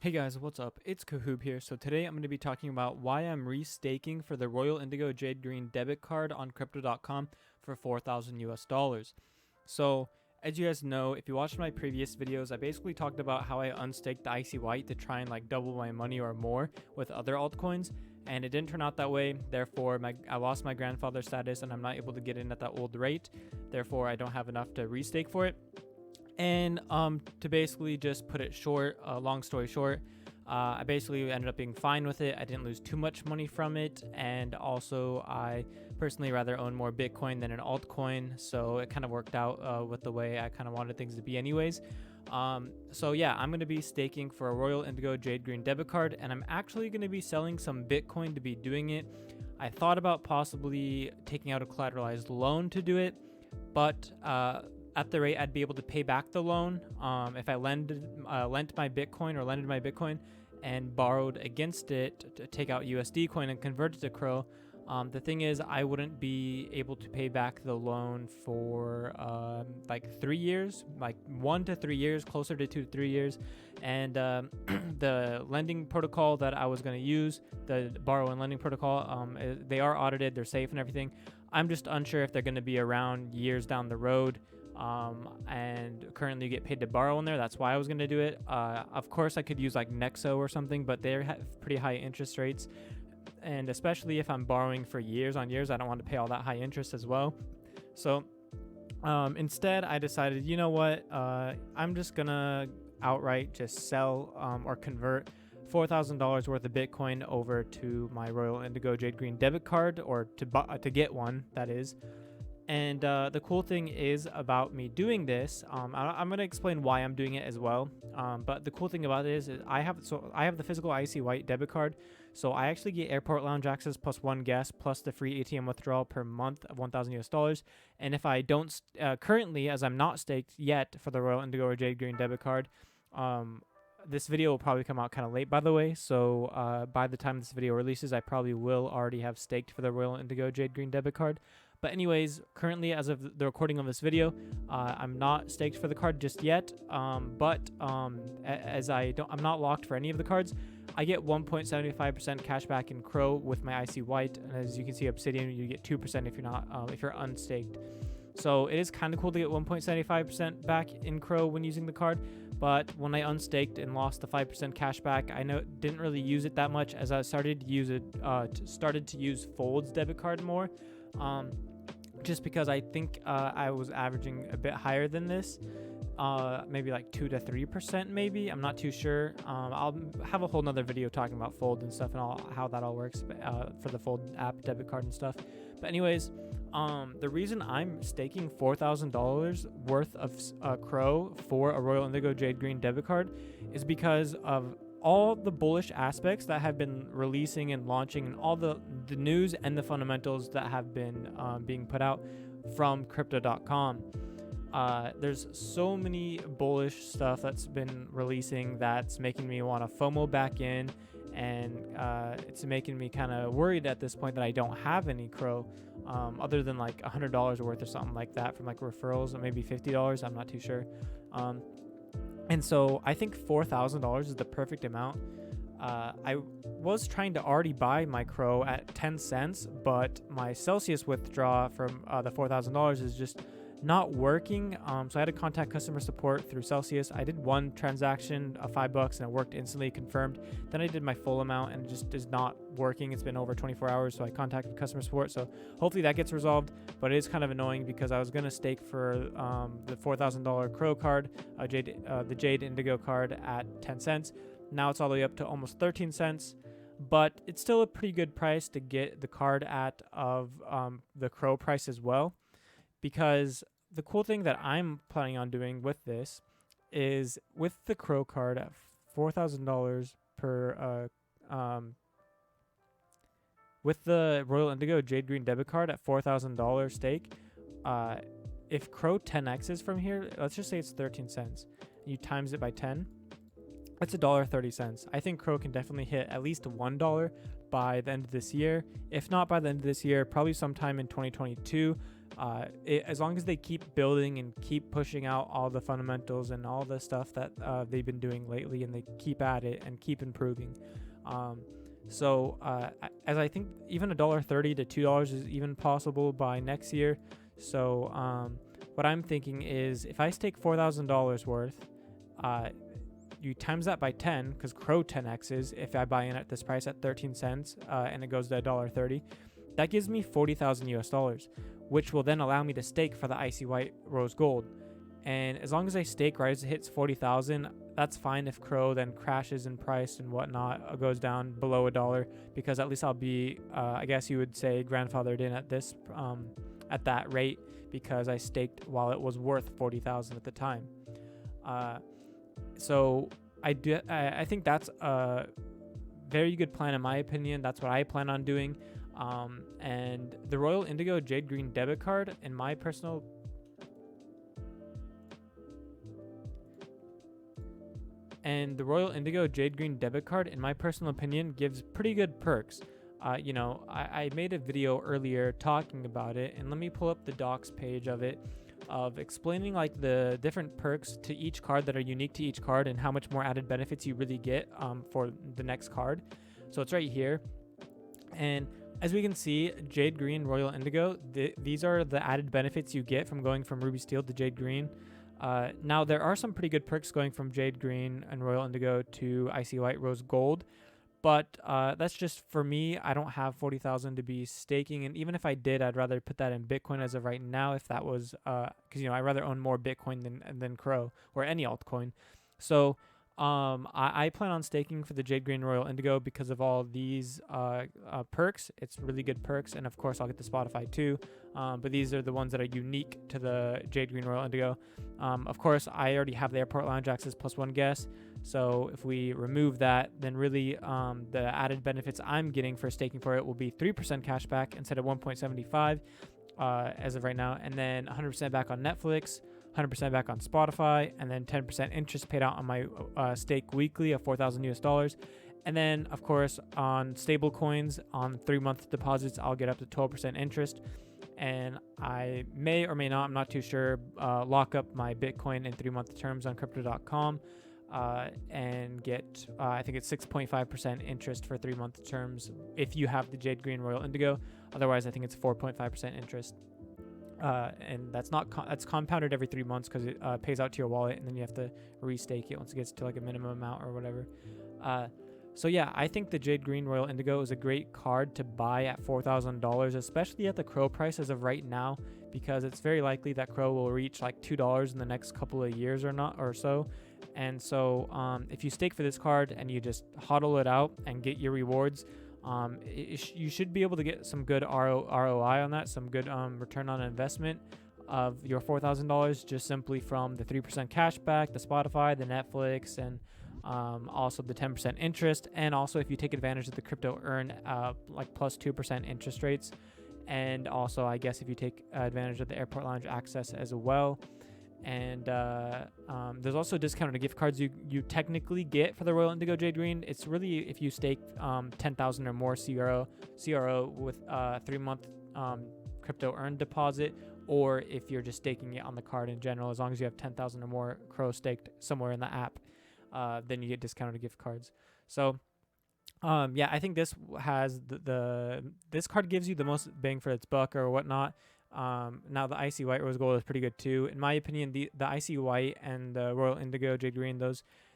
Hey guys, what's up? It's Kahoob here. So today I'm going to be talking about why I'm restaking for the Royal Indigo Jade Green debit card on crypto.com for 4,000 US dollars. So as you guys know, if you watched my previous videos, I basically talked about how I unstaked the Icy White to try and like double my money or more with other altcoins, and it didn't turn out that way. Therefore, I lost my grandfather status and I'm not able to get in at that old rate. Therefore, I don't have enough to restake for it. And to basically just put it short, long story short, I basically ended up being fine with it. I didn't lose too much money from it, and also I personally rather own more Bitcoin than an altcoin, so it kind of worked out with the way I kind of wanted things to be anyways. So yeah, I'm going to be staking for a Royal Indigo Jade Green debit card, and I'm actually going to be selling some Bitcoin to be doing it. I thought about possibly taking out a collateralized loan to do it, but at the rate I'd be able to pay back the loan if I lent my Bitcoin and borrowed against it to take out USD coin and convert it to CRO. The thing is, I wouldn't be able to pay back the loan for like 3 years, like 1 to 3 years, closer to 2 to 3 years. And the lending protocol that I was going to use, the borrow and lending protocol, they are audited, they're safe and everything. I'm just unsure if they're going to be around years down the road. And currently you get paid to borrow in there. That's why I was going to do it. Of course I could use like Nexo or something, but they have pretty high interest rates, and especially if I'm borrowing for years on years, I don't want to pay all that high interest as well. So instead I decided, you know what, I'm just gonna outright just sell or convert $4,000 worth of Bitcoin over to my Royal Indigo Jade Green debit card, or to get one, that is. And the cool thing is about me doing this, I'm going to explain why I'm doing it as well. But the cool thing about it is I have the physical Icy White debit card. So I actually get airport lounge access plus 1 guest plus the free ATM withdrawal per month of 1,000 US dollars. And if I don't, currently, as I'm not staked yet for the Royal Indigo or Jade Green debit card, this video will probably come out kind of late, by the way. So by the time this video releases, I probably will already have staked for the Royal Indigo Jade Green debit card. But anyways, currently, as of the recording of this video, I'm not staked for the card just yet. But as I'm not locked for any of the cards, I get 1.75% cash back in CRO with my Icy White, and as you can see, Obsidian, you get 2% if you're not if you're unstaked. So it is kind of cool to get 1.75% back in CRO when using the card. But when I unstaked and lost the 5% cash back, I didn't really use it that much, as I started to use Fold's debit card more. Just because I think I was averaging a bit higher than this, maybe like 2 to 3%, maybe. I'm not too sure. I'll have a whole nother video talking about Fold and stuff and how that all works for the Fold app debit card and stuff. But anyways, the reason I'm staking $4,000 worth of CRO for a Royal Indigo Jade Green debit card is because of all the bullish aspects that have been releasing and launching, and all the news and the fundamentals that have been being put out from crypto.com. There's so many bullish stuff that's been releasing that's making me want to FOMO back in, and it's making me kind of worried at this point that I don't have any CRO other than like $100 worth or something like that from like referrals, or maybe $50. I'm not too sure. And so I think $4,000 is the perfect amount. I was trying to already buy my CRO at 10 cents, but my Celsius withdrawal from the $4,000 is just not working. So I had to contact customer support through Celsius. I did one transaction of $5 and it worked instantly, confirmed. Then I did my full amount and it just is not working. It's been over 24 hours, so I contacted customer support. So hopefully that gets resolved, but it is kind of annoying because I was going to stake for the $4,000 CRO card, the Jade Indigo card at 10 cents. Now it's all the way up to almost 13 cents, but it's still a pretty good price to get the card at of the CRO price as well. Because the cool thing that I'm planning on doing with this is, with the CRO card at $4,000 per, with the Royal Indigo Jade Green debit card at $4,000 stake, if CRO 10x's from here, let's just say it's 13 cents, you times it by 10, that's $1.30. I think CRO can definitely hit at least $1 by the end of this year. If not by the end of this year, probably sometime in 2022. As long as they keep building and keep pushing out all the fundamentals and all the stuff that they've been doing lately, and they keep at it and keep improving. As I think even $1.30 to $2 is even possible by next year. So what I'm thinking is, if I stake $4,000 worth, you times that by 10, because Crow 10x's if I buy in at this price at 13 cents and it goes to $1.30, that gives me 40,000 US dollars, which will then allow me to stake for the Icy White Rose Gold. And as long as I stake right as it hits 40,000, that's fine. If Crow then crashes in price and whatnot, goes down below $1, because at least I'll be, I guess you would say, grandfathered in at this at that rate, because I staked while it was worth 40,000 at the time. So I think that's a very good plan in my opinion. That's what I plan on doing. And the Royal Indigo Jade Green debit card, in my personal opinion, gives pretty good perks. I made a video earlier talking about it, and let me pull up the docs page of it, of explaining like the different perks to each card that are unique to each card and how much more added benefits you really get for the next card. So it's right here. And as we can see, Jade Green, Royal Indigo, these are the added benefits you get from going from Ruby Steel to Jade Green. Now, there are some pretty good perks going from Jade Green and Royal Indigo to Icy White Rose Gold, but that's just for me. I don't have 40,000 to be staking, and even if I did, I'd rather put that in Bitcoin as of right now, if that was, because I'd rather own more Bitcoin than Crow or any altcoin. So I plan on staking for the Jade Green Royal Indigo because of all these perks. It's really good perks, and of course I'll get the Spotify too, but these are the ones that are unique to the Jade Green Royal Indigo. Of course, I already have the airport lounge access plus one guest, so if we remove that, then really the added benefits I'm getting for staking for it will be 3% cash back instead of 1.75 as of right now, and then 100% back on Netflix, 100% back on Spotify, and then 10% interest paid out on my stake weekly of 4,000 US dollars. And then, of course, on stable coins, on 3-month deposits, I'll get up to 12% interest. And I may or may not, I'm not too sure, lock up my Bitcoin in 3-month terms on crypto.com and get, I think it's 6.5% interest for 3-month terms if you have the Jade Green Royal Indigo. Otherwise, I think it's 4.5% interest. And that's compounded every 3 months because it pays out to your wallet, and then you have to restake it once it gets to like a minimum amount or whatever. So yeah, I think the Jade Green Royal Indigo is a great card to buy at $4,000, especially at the Crow price as of right now, because it's very likely that Crow will reach like $2 in the next couple of years or so. And so if you stake for this card and you just HODL it out and get your rewards, you should be able to get some good ROI on that, some good return on investment of your $4,000 just simply from the 3% cash back, the Spotify, the Netflix, and also the 10% interest. And also if you take advantage of the crypto earn like plus 2% interest rates, and also I guess if you take advantage of the airport lounge access as well. And there's also discounted gift cards you technically get for the Royal Indigo Jade Green. It's really if you stake 10,000 or more CRO with 3-month crypto earned deposit, or if you're just staking it on the card in general. As long as you have 10,000 or more Crow staked somewhere in the app, then you get discounted gift cards. So yeah, I think this has this card gives you the most bang for its buck or whatnot. Now the Icy White Rose Gold is pretty good too. In my opinion, the Icy White and the Royal Indigo Jade Green,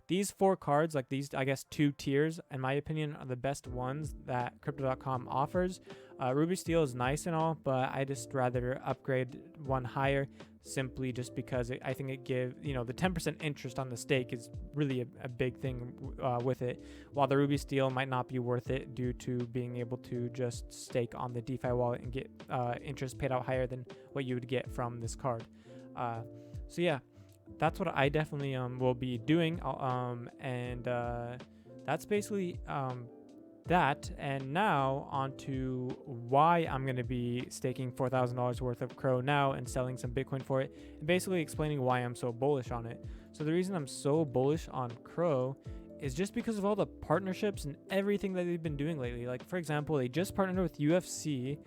these 4 cards, like these, I guess 2 tiers, in my opinion, are the best ones that Crypto.com offers. Ruby Steel is nice and all, but I just rather upgrade one higher, simply just because I think it gives, the 10% interest on the stake is really a big thing with it, while the Ruby Steel might not be worth it due to being able to just stake on the DeFi wallet and get interest paid out higher than what you would get from this card. So yeah, that's what I definitely will be doing, and that's basically that. And now on to why I'm going to be staking $4,000 worth of Crow now and selling some Bitcoin for it, and basically explaining why I'm so bullish on it. So the reason I'm so bullish on Crow is just because of all the partnerships and everything that they've been doing lately. Like, for example, they just partnered with UFC,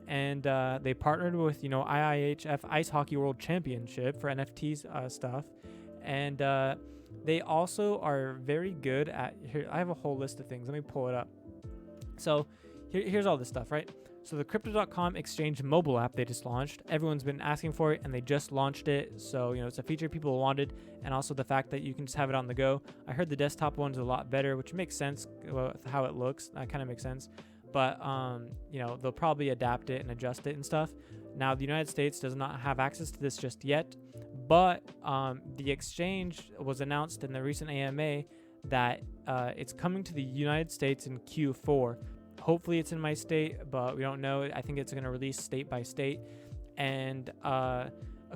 and they partnered with IIHF Ice Hockey World Championship for NFTs stuff, and they also are very good at here. I have a whole list of things. Let me pull it up. So here's all this stuff, right? So the Crypto.com exchange mobile app they just launched. Everyone's been asking for it, and they just launched it. So it's a feature people wanted, and also the fact that you can just have it on the go. I heard the desktop one's a lot better, which makes sense with how it looks. That kind of makes sense. But they'll probably adapt it and adjust it and stuff. Now the United States does not have access to this just yet, but the exchange was announced in the recent AMA that it's coming to the United States in Q4. Hopefully it's in my state, but we don't know. I think it's going to release state by state. And a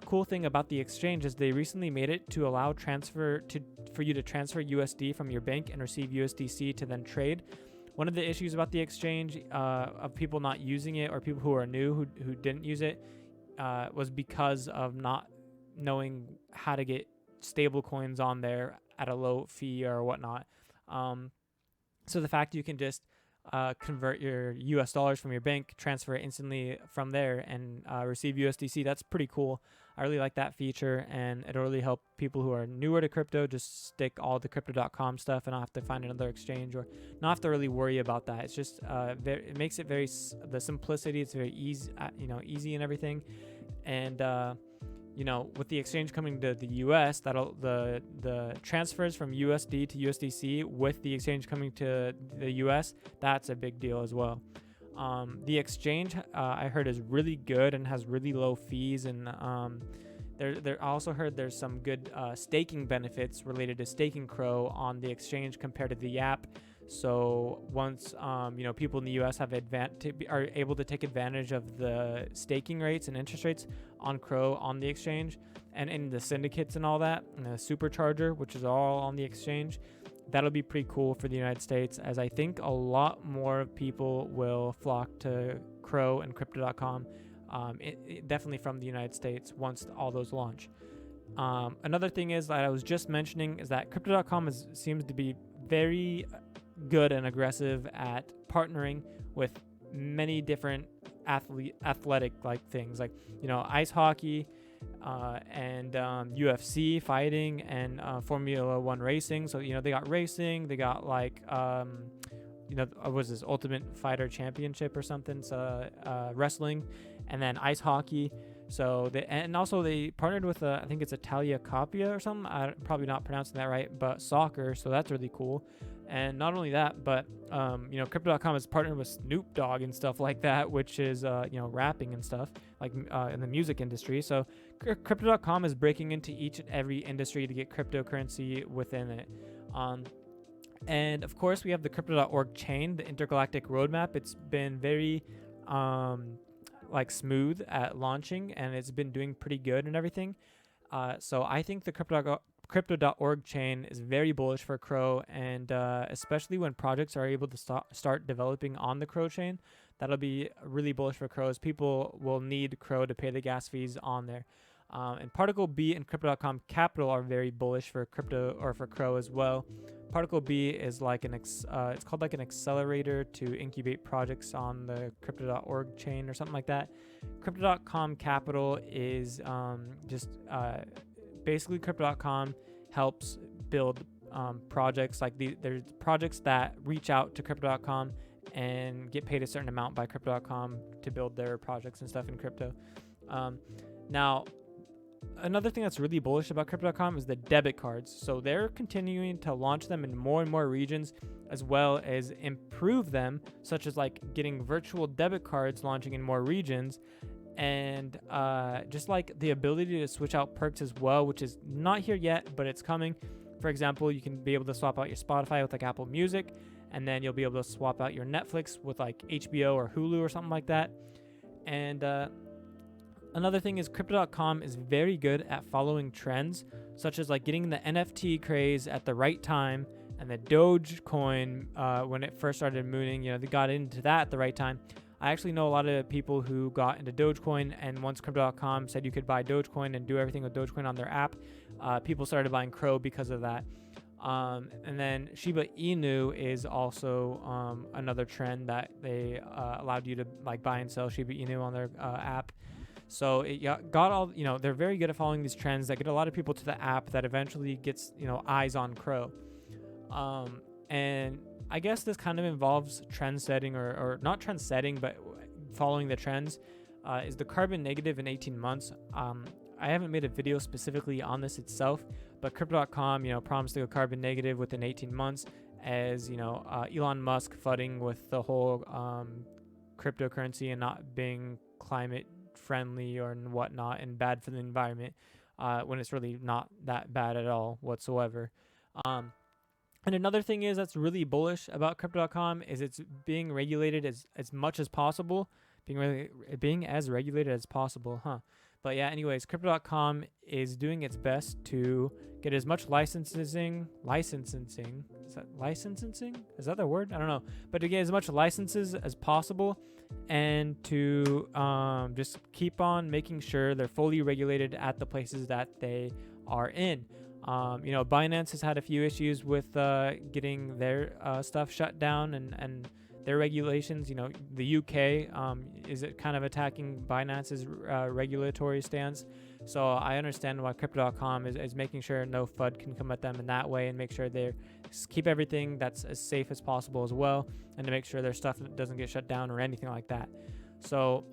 cool thing about the exchange is they recently made it to allow for you to transfer USD from your bank and receive USDC to then trade. One of the issues about the exchange of people not using it, or people who are new who didn't use it, was because of not knowing how to get stable coins on there at a low fee or whatnot. So the fact you can just convert your US dollars from your bank, transfer it instantly from there, and receive USDC, that's pretty cool. I really like that feature, and it'll really help people who are newer to crypto just stick all the Crypto.com stuff and not have to find another exchange, or not have to really worry about that. It's just it makes it the simplicity. It's very easy, easy and everything. And with the exchange coming to the US, that'll the transfers from USD to USDC with the exchange coming to the US, that's a big deal as well. The exchange I heard is really good and has really low fees, and I also heard there's some good staking benefits related to staking Crow on the exchange compared to the app. So once people in the U.S. are able to take advantage of the staking rates and interest rates on Crow on the exchange, and in the syndicates and all that, and the supercharger, which is all on the exchange, that'll be pretty cool for the United States, as I think a lot more people will flock to Crow and Crypto.com, definitely from the United States once all those launch. Another thing is that I was just mentioning is that Crypto.com seems to be very good and aggressive at partnering with many different athletic like things, like ice hockey, and UFC fighting, and Formula 1 racing. So they got racing, they got like was this Ultimate Fighter Championship or something, so wrestling, and then ice hockey. So they partnered with I think it's Italia Copia or something. I'm probably not pronouncing that right, but soccer. So that's really cool. And not only that, but Crypto.com is partnered with Snoop Dogg and stuff like that, which is rapping and stuff like in the music industry. So Crypto.com is breaking into each and every industry to get cryptocurrency within it. And of course, we have the Crypto.org chain, the intergalactic roadmap. It's been very smooth at launching, and it's been doing pretty good and everything. So I think the Crypto.org chain is very bullish for Crow, and especially when projects are able to start developing on the Crow chain, that'll be really bullish for Crow, as people will need Crow to pay the gas fees on there. And Particle B and Crypto.com Capital are very bullish for crypto, or for Crow as well. Particle B is like it's called like an accelerator to incubate projects on the Crypto.org chain or something like that. Crypto.com Capital is basically Crypto.com helps build projects. Like there's projects that reach out to Crypto.com and get paid a certain amount by Crypto.com to build their projects and stuff in crypto. Now, another thing that's really bullish about Crypto.com is the debit cards. So they're continuing to launch them in more and more regions, as well as improve them, such as like getting virtual debit cards launching in more regions, and just like the ability to switch out perks as well, which is not here yet, but it's coming. For example, you can be able to swap out your Spotify with like Apple Music, and then you'll be able to swap out your Netflix with like HBO or Hulu or something like that. And another thing is Crypto.com is very good at following trends, such as like getting the NFT craze at the right time, and the Dogecoin when it first started mooning, they got into that at the right time. I actually know a lot of people who got into Dogecoin, and once Crypto.com said you could buy Dogecoin and do everything with Dogecoin on their app, people started buying Crow because of that. And then Shiba Inu is also another trend that they allowed you to like buy and sell Shiba Inu on their app. So it got all, they're very good at following these trends that get a lot of people to the app that eventually gets, eyes on Crow. And I guess this kind of involves trend setting or not trend setting, but following the trends. Is the carbon negative in 18 months? I haven't made a video specifically on this itself, but Crypto.com, promised to go carbon negative within 18 months as, Elon Musk fudding with the whole cryptocurrency and not being climate friendly or whatnot and bad for the environment when it's really not that bad at all whatsoever. And another thing is that's really bullish about Crypto.com is it's being regulated as much as possible, being as regulated as possible, But yeah, anyways, Crypto.com is doing its best to get as much licensing. Is that licensing? Is that the word? I don't know. But to get as much licenses as possible and to just keep on making sure they're fully regulated at the places that they are in. Binance has had a few issues with getting their stuff shut down and their regulations. The UK is kind of attacking Binance's regulatory stance. So I understand why Crypto.com is making sure no FUD can come at them in that way and make sure they keep everything that's as safe as possible as well, and to make sure their stuff doesn't get shut down or anything like that. So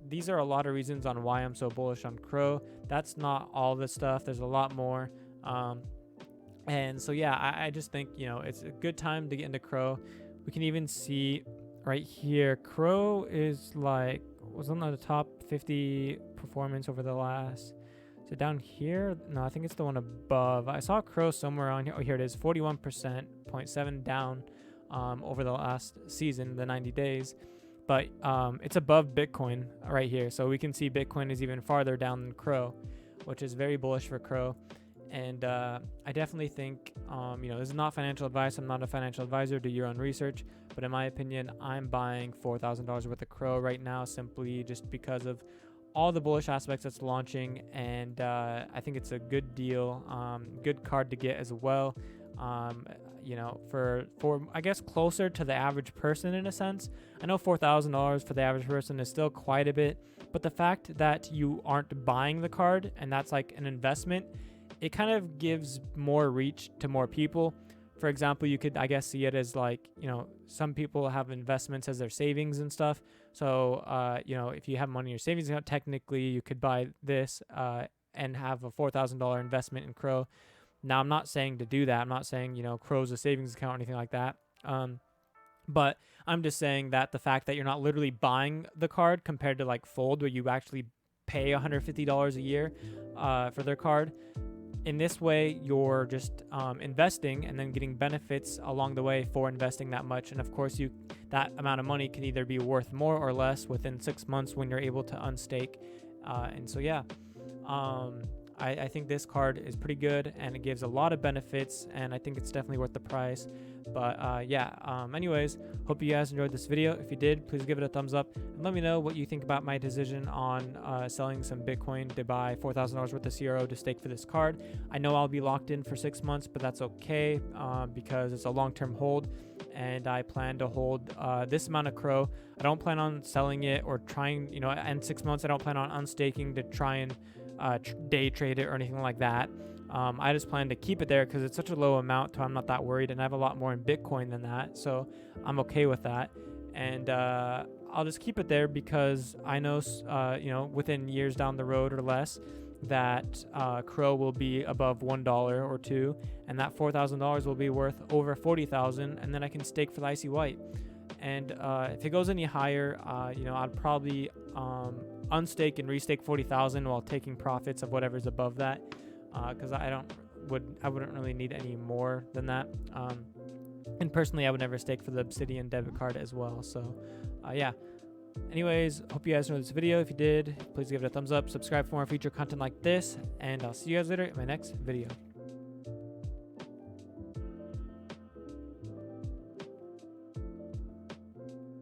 these are a lot of reasons on why I'm so bullish on Crow. That's not all the stuff. There's a lot more. And so I just think it's a good time to get into Crow. We can even see right here, Crow was on the top 50 performance over the last. Is it down here? No, I think it's the one above. I saw Crow somewhere on here. Oh, here it is, 41%, 0.7 down over the last season, the 90 days. But it's above Bitcoin right here. So we can see Bitcoin is even farther down than Crow, which is very bullish for Crow. And I definitely think, this is not financial advice. I'm not a financial advisor. Do your own research. But in my opinion, I'm buying $4,000 worth of Crow right now simply just because of all the bullish aspects that's launching. And I think it's a good deal, good card to get as well. For I guess closer to the average person in a sense. I know $4,000 for the average person is still quite a bit. But the fact that you aren't buying the card and that's like an investment, it kind of gives more reach to more people. For example, you could, I guess, see it as like, some people have investments as their savings and stuff. So, if you have money in your savings account, technically you could buy this and have a $4,000 investment in Crow. Now, I'm not saying to do that. I'm not saying, Crow's a savings account or anything like that. But I'm just saying that the fact that you're not literally buying the card compared to like Fold, where you actually pay $150 a year for their card. In this way, you're just investing and then getting benefits along the way for investing that much. And of course, that amount of money can either be worth more or less within 6 months when you're able to unstake. I think this card is pretty good and it gives a lot of benefits, and I think it's definitely worth the price. But anyways, hope you guys enjoyed this video. If you did, please give it a thumbs up and let me know what you think about my decision on selling some Bitcoin to buy $4,000 worth of CRO to stake for this card. I know I'll be locked in for 6 months, but that's okay because it's a long-term hold, and I plan to hold this amount of Crow. I don't plan on selling it or trying, in 6 months I don't plan on unstaking to try and day trade it or anything like that. I just plan to keep it there because it's such a low amount, so I'm not that worried, and I have a lot more in Bitcoin than that, so I'm okay with that. And I'll just keep it there because I know, within years down the road or less, that Crow will be above $1 or $2, and that $4,000 will be worth over $40,000, and then I can stake for the Icy White. And if it goes any higher, I'd probably unstake and restake 40,000 while taking profits of whatever's above that, because I wouldn't really need any more than that. And personally, I would never stake for the Obsidian debit card as well. So anyways, hope you guys enjoyed this video. If you did, please give it a thumbs up, subscribe for more future content like this, and I'll see you guys later in my next video.